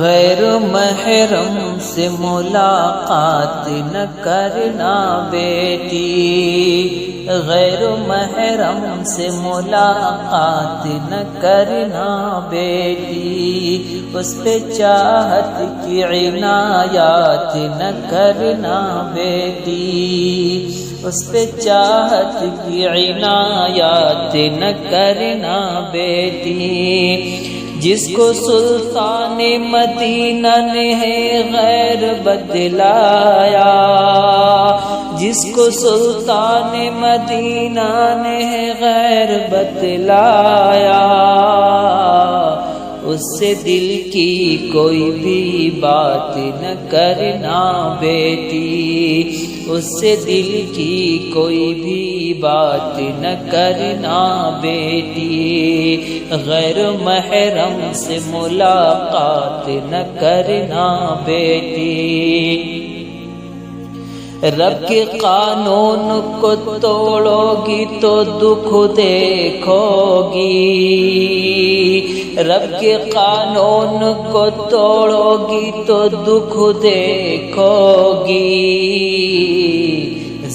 غیر محرم سے ملاقات نہ کرنا بیٹی، غیر محرم سے ملاقات نہ کرنا بیٹی، اس پہ چاہت کی عنایات نہ کرنا بیٹی، اس پہ چاہت کی عنایات نہ کرنا بیٹی، جس کو سلطان مدینہ نے ہے غیر بدلایا، جس کو سلطان مدینہ نے ہے غیر بدلایا، اس سے دل کی کوئی بھی بات نہ کرنا بیٹی، اس سے دل کی کوئی بھی بات نہ کرنا بیٹی، غیر محرم سے ملاقات نہ کرنا بیٹی، رب کے قانون کو توڑو گی تو دکھ دیکھو گی، رب کے قانون کو توڑو گی تو دکھ دیکھو گی،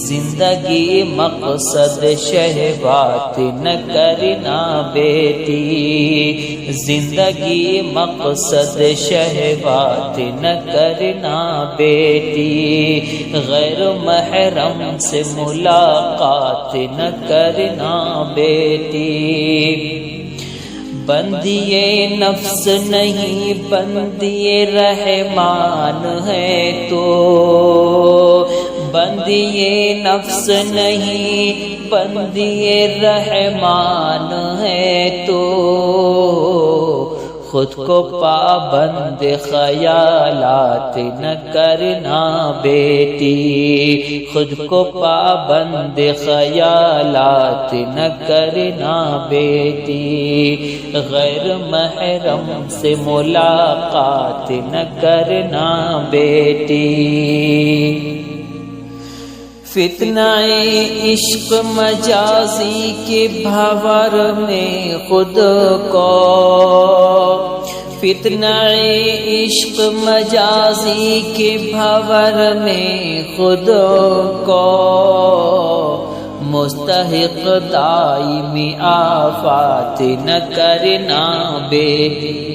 زندگی مقصد شہوات نہ کرنا بیٹی، زندگی مقصد شہوات نہ کرنا بیٹی، غیر محرم سے ملاقات نہ کرنا بیٹی، بندیے نفس نہیں بندیے رحمان ہے تو، بندیے نفس نہیں بندیے رحمان ہے تو، خود کو پابند خیالات نہ کرنا بیٹی، خود کو پابند خیالات نہ کرنا بیٹی، غیر محرم سے ملاقات نہ کرنا بیٹی، فتنہ عشق مجازی کے بھور میں خود کو، فتنہ عشق مجازی کے بھور میں خود کو، مستحق دائمی آفات نہ کرنا بیٹی،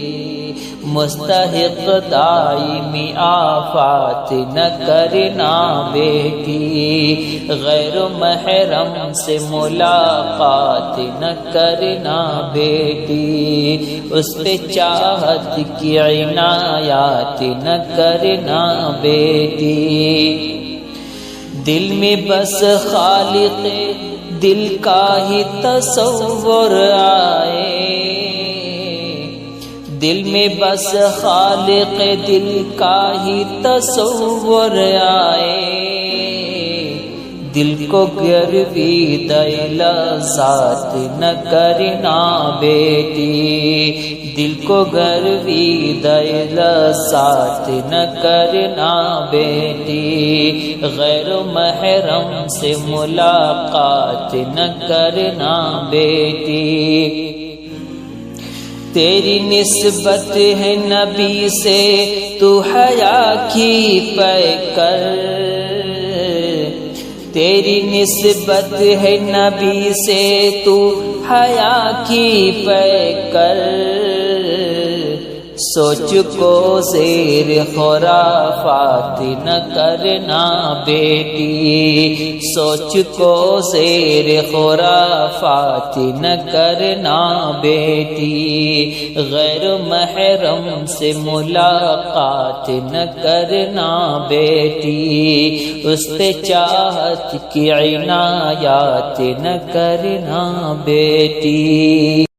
مستحق دائمی آفات نہ کرنا بیٹی، غیر محرم سے ملاقات نہ کرنا بیٹی، اس پہ چاہت کی عنایات نہ کرنا بیٹی، دل میں بس خالق دل کا ہی تصور آئے، دل میں بس خالق دل کا ہی تصور آئے، دل کو گروی لذات نہ کرنا بیٹی، دل کو گروی لذات نہ کرنا بیٹی، غیر محرم سے ملاقات نہ کرنا بیٹی، تیری نسبت ہے نبی سے تو حیا کی پیکر، تیری نسبت ہے نبی سے تو حیا کی پیکر، سوچ کو زیر خرافات نہ کرنا بیٹی، سوچ کو زیر خرافات نہ کرنا بیٹی، غیر محرم سے ملاقات نہ کرنا بیٹی، اس پہ چاہت کی عنایات نہ کرنا بیٹی۔